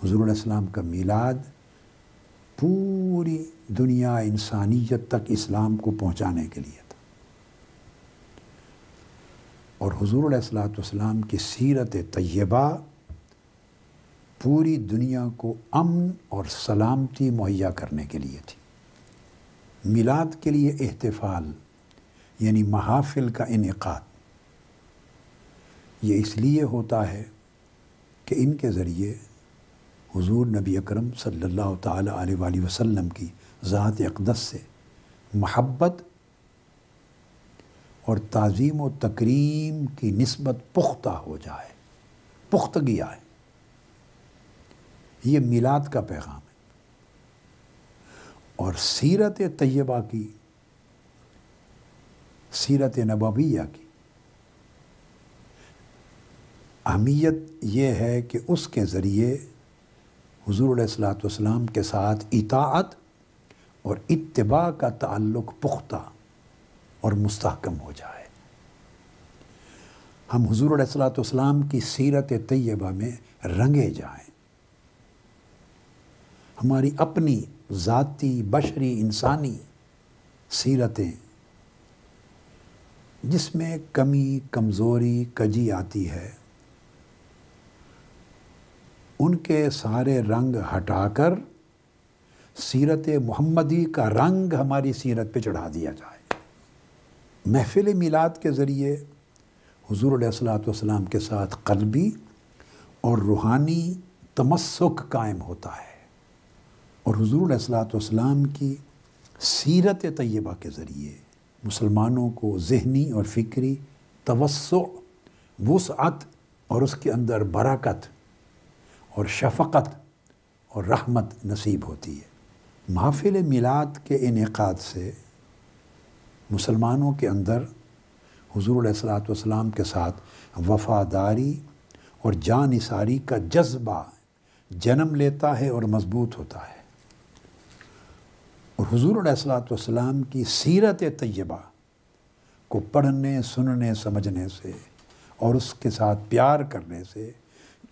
حضور علیہ السلام کا میلاد پوری دنیا انسانیت تک اسلام کو پہنچانے کے لیے تھا، اور حضور علیہ السلام کی سیرت طیبہ پوری دنیا کو امن اور سلامتی مہیا کرنے کے لیے تھی۔ میلاد کے لیے احتفال یعنی محافل کا انعقاد یہ اس لیے ہوتا ہے کہ ان کے ذریعے حضور نبی اکرم صلی اللہ تعالیٰ علیہ وآلہ وسلم کی ذات اقدس سے محبت اور تعظیم و تکریم کی نسبت پختہ ہو جائے، پختگی آئے۔ یہ میلاد کا پیغام ہے۔ اور سیرت طیبہ کی، سیرت نبویہ کی اہمیت یہ ہے کہ اس کے ذریعے حضور علیہ السلام کے ساتھ اطاعت اور اتباع کا تعلق پختہ اور مستحکم ہو جائے۔ ہم حضور علیہ السلام کی سیرت طیبہ میں رنگے جائیں، ہماری اپنی ذاتی بشری انسانی سیرتیں جس میں کمی کمزوری کجی آتی ہے ان کے سارے رنگ ہٹا کر سیرت محمدی کا رنگ ہماری سیرت پہ چڑھا دیا جائے۔ محفل میلاد کے ذریعے حضور علیہ السلام کے ساتھ قلبی اور روحانی تمسک قائم ہوتا ہے، اور حضور علیہ السلام کی سیرت طیبہ کے ذریعے مسلمانوں کو ذہنی اور فکری توسع، وسعت اور اس کے اندر برکت اور شفقت اور رحمت نصیب ہوتی ہے۔ محافل میلاد کے انعقاد سے مسلمانوں کے اندر حضور علیہ السلام کے ساتھ وفاداری اور جانثاری کا جذبہ جنم لیتا ہے اور مضبوط ہوتا ہے، اور حضور علیہ السلام کی سیرت طیبہ کو پڑھنے، سننے، سمجھنے سے اور اس کے ساتھ پیار کرنے سے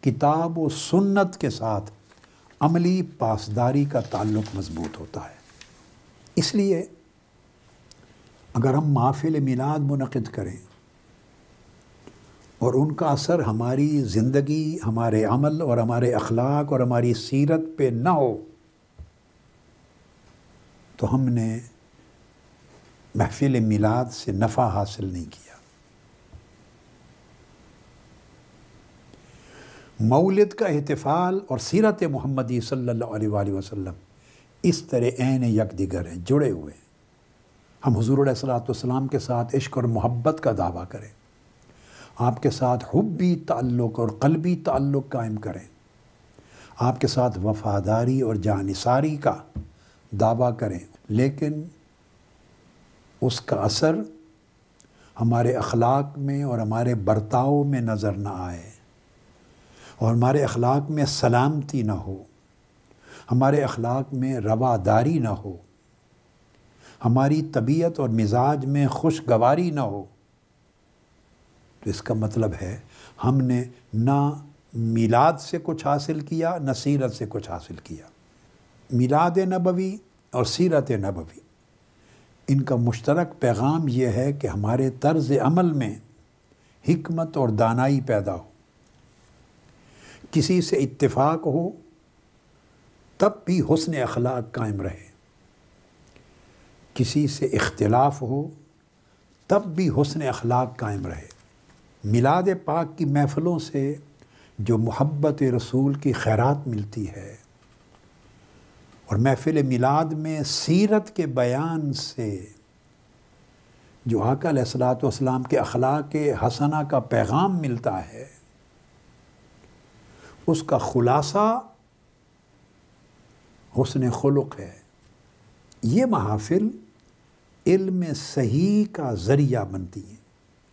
کتاب و سنت کے ساتھ عملی پاسداری کا تعلق مضبوط ہوتا ہے۔ اس لیے اگر ہم محافل میلاد منعقد کریں اور ان کا اثر ہماری زندگی، ہمارے عمل اور ہمارے اخلاق اور ہماری سیرت پہ نہ ہو تو ہم نے محفل میلاد سے نفع حاصل نہیں کیا۔ مولد کا احتفال اور سیرت محمدی صلی اللہ علیہ وآلہ وسلم اس طرح عین یکدیگر ہیں، جڑے ہوئے ہیں۔ ہم حضور علیہ السلام کے ساتھ عشق اور محبت کا دعویٰ کریں، آپ کے ساتھ حبی تعلق اور قلبی تعلق قائم کریں، آپ کے ساتھ وفاداری اور جانثاری کا دعویٰ کریں، لیکن اس کا اثر ہمارے اخلاق میں اور ہمارے برتاؤ میں نظر نہ آئے، اور ہمارے اخلاق میں سلامتی نہ ہو، ہمارے اخلاق میں رواداری نہ ہو، ہماری طبیعت اور مزاج میں خوشگواری نہ ہو، تو اس کا مطلب ہے ہم نے نہ میلاد سے کچھ حاصل کیا نہ سیرت سے کچھ حاصل کیا۔ میلاد نبوی اور سیرت نبوی ان کا مشترک پیغام یہ ہے کہ ہمارے طرز عمل میں حکمت اور دانائی پیدا ہو، کسی سے اتفاق ہو تب بھی حسن اخلاق قائم رہے، کسی سے اختلاف ہو تب بھی حسن اخلاق قائم رہے۔ میلاد پاک کی محفلوں سے جو محبت رسول کی خیرات ملتی ہے، اور محفل میلاد میں سیرت کے بیان سے جو آقا علیہ السلام کے اخلاق حسنہ کا پیغام ملتا ہے، اس کا خلاصہ حسن خلق ہے۔ یہ محافل علم صحیح کا ذریعہ بنتی ہیں۔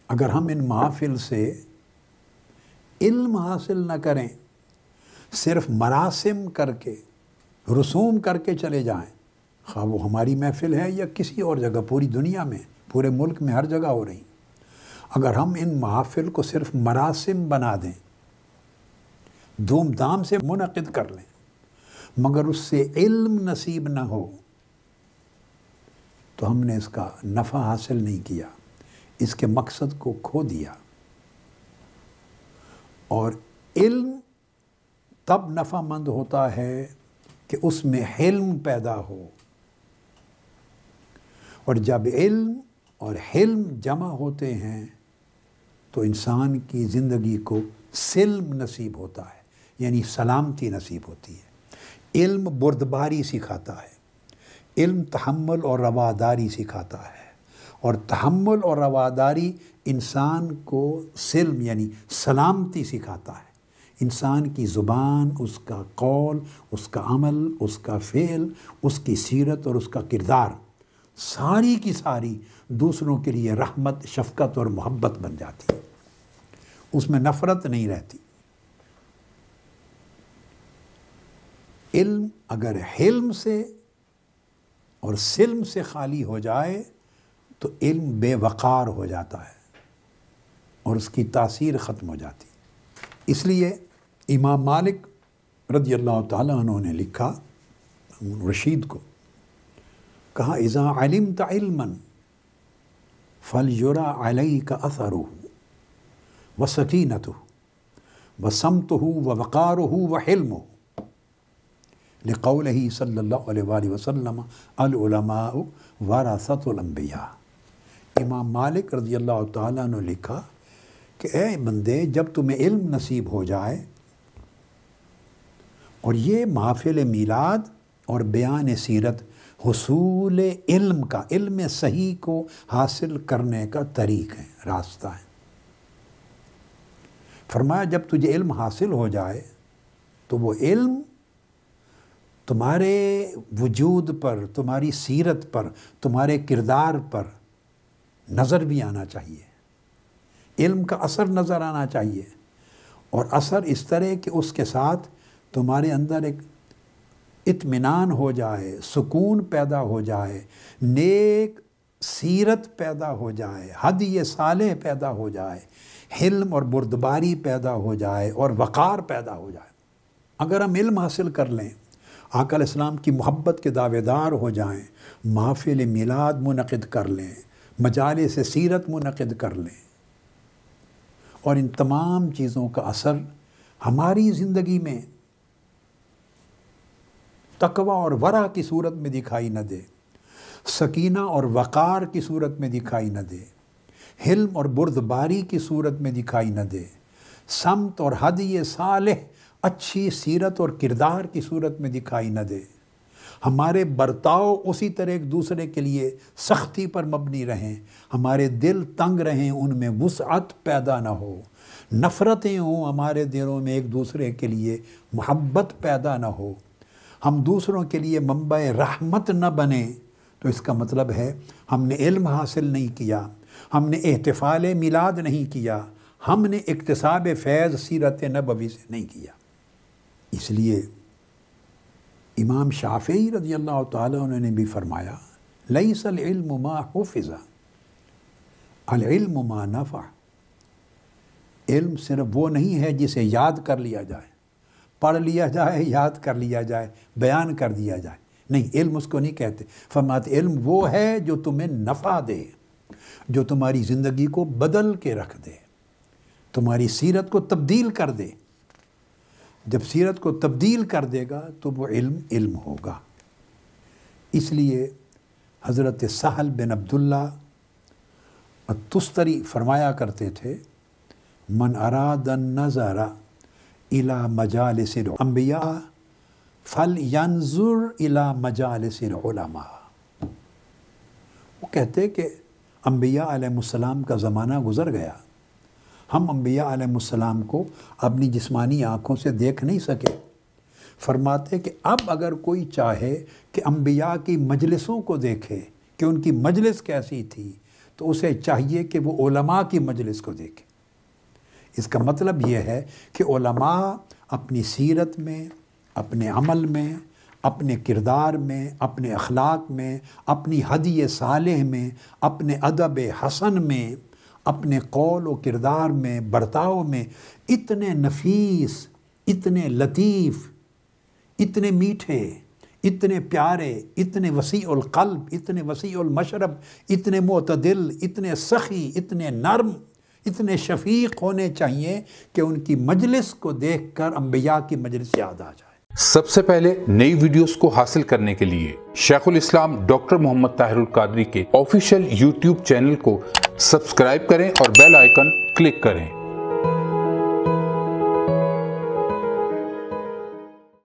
اگر ہم ان محافل سے علم حاصل نہ کریں، صرف مراسم کر کے، رسوم کر کے چلے جائیں، خواہ وہ ہماری محفل ہے یا کسی اور جگہ، پوری دنیا میں، پورے ملک میں ہر جگہ ہو رہی، اگر ہم ان محافل کو صرف مراسم بنا دیں، دھوم دھام سے منعقد کر لیں، مگر اس سے علم نصیب نہ ہو تو ہم نے اس کا نفع حاصل نہیں کیا، اس کے مقصد کو کھو دیا۔ اور علم تب نفع مند ہوتا ہے کہ اس میں حلم پیدا ہو، اور جب علم اور حلم جمع ہوتے ہیں تو انسان کی زندگی کو سلم نصیب ہوتا ہے، یعنی سلامتی نصیب ہوتی ہے۔ علم بردباری سکھاتا ہے، علم تحمل اور رواداری سکھاتا ہے، اور تحمل اور رواداری انسان کو سلم یعنی سلامتی سکھاتا ہے۔ انسان کی زبان، اس کا قول، اس کا عمل، اس کا فعل، اس کی سیرت اور اس کا کردار ساری کی ساری دوسروں کے لیے رحمت، شفقت اور محبت بن جاتی ہے، اس میں نفرت نہیں رہتی۔ علم اگر حلم سے اور سلم سے خالی ہو جائے تو علم بے وقار ہو جاتا ہے اور اس کی تاثیر ختم ہو جاتی۔ اس لیے امام مالک رضی اللہ تعالیٰ عنہ نے لکھا، رشید کو کہا، اذا علمت علما فلیرا علیک اثرہ وسکینتہ وصمتہ ووقارہ وحلمہ، لقولہ صلی اللہ علیہ وآلہ وسلم العلماء ورثۃ الانبیاء۔ امام مالک رضی اللہ تعالیٰ عنہ نے لکھا کہ اے بندے، جب تمہیں علم نصیب ہو جائے، اور یہ محافل میلاد اور بیان سیرت حصول علم کا، علم صحیح کو حاصل کرنے کا طریق ہے، راستہ ہے۔ فرمایا جب تجھے علم حاصل ہو جائے تو وہ علم تمہارے وجود پر، تمہاری سیرت پر، تمہارے کردار پر نظر بھی آنا چاہیے، علم کا اثر نظر آنا چاہیے، اور اثر اس طرح کہ اس کے ساتھ تمہارے اندر ایک اطمینان ہو جائے، سکون پیدا ہو جائے، نیک سیرت پیدا ہو جائے، ہدی صالح پیدا ہو جائے، حلم اور بردباری پیدا ہو جائے، اور وقار پیدا ہو جائے۔ اگر ہم علم حاصل کر لیں، آقا علیہ السلام کی محبت کے دعوے دار ہو جائیں، محافل میلاد منعقد کر لیں، مجالس سیرت منعقد کر لیں، اور ان تمام چیزوں کا اثر ہماری زندگی میں تقوی اور ورع کی صورت میں دکھائی نہ دے، سکینہ اور وقار کی صورت میں دکھائی نہ دے، حلم اور بردباری کی صورت میں دکھائی نہ دے، سمت اور ہدی صالح، اچھی سیرت اور کردار کی صورت میں دکھائی نہ دے، ہمارے برتاؤ اسی طرح ایک دوسرے کے لیے سختی پر مبنی رہیں، ہمارے دل تنگ رہیں، ان میں وسعت پیدا نہ ہو، نفرتیں ہوں ہمارے دلوں میں، ایک دوسرے کے لیے محبت پیدا نہ ہو، ہم دوسروں کے لیے منبع رحمت نہ بنیں، تو اس کا مطلب ہے ہم نے علم حاصل نہیں کیا، ہم نے احتفال میلاد نہیں کیا، ہم نے اکتساب فیض سیرت نبوی سے نہیں کیا۔ اس لیے امام شافعی رضی اللہ تعالیٰ عنہ نے بھی فرمایا، لیس العلم ما حفظ العلم ما نفع۔ علم صرف وہ نہیں ہے جسے یاد کر لیا جائے، پڑھ لیا جائے، یاد کر لیا جائے، بیان کر دیا جائے، نہیں، علم اس کو نہیں کہتے۔ فرماتے علم وہ ہے جو تمہیں نفع دے، جو تمہاری زندگی کو بدل کے رکھ دے، تمہاری سیرت کو تبدیل کر دے۔ جب سیرت کو تبدیل کر دے گا تو وہ علم ہوگا۔ اس لیے حضرت سہل بن عبداللہ التستری فرمایا کرتے تھے، من اراد النظر الى مجالس الانبیاء فلینظر الى مجالس العلماء۔ وہ کہتے کہ انبیاء علیہ السلام کا زمانہ گزر گیا، ہم انبیاء علیہ السلام کو اپنی جسمانی آنکھوں سے دیکھ نہیں سکے۔ فرماتے کہ اب اگر کوئی چاہے کہ انبیاء کی مجلسوں کو دیکھے کہ ان کی مجلس کیسی تھی، تو اسے چاہیے کہ وہ علماء کی مجلس کو دیکھے۔ اس کا مطلب یہ ہے کہ علماء اپنی سیرت میں، اپنے عمل میں، اپنے کردار میں، اپنے اخلاق میں، اپنی ہدی صالح میں، اپنے ادب حسن میں، اپنے قول و کردار میں، برتاؤ میں اتنے نفیس، اتنے لطیف، اتنے میٹھے، اتنے پیارے، اتنے وسیع القلب، اتنے وسیع المشرب، اتنے معتدل، اتنے سخی، اتنے نرم، اتنے شفیق ہونے چاہیے کہ ان کی مجلس کو دیکھ کر انبیاء کی مجلس یاد آ جائے۔ سب سے پہلے نئی ویڈیوز کو حاصل کرنے کے لیے شیخ الاسلام ڈاکٹر محمد طاہر القادری کے آفیشیل یوٹیوب چینل کو سبسکرائب کریں اور بیل آئیکن کلک کریں۔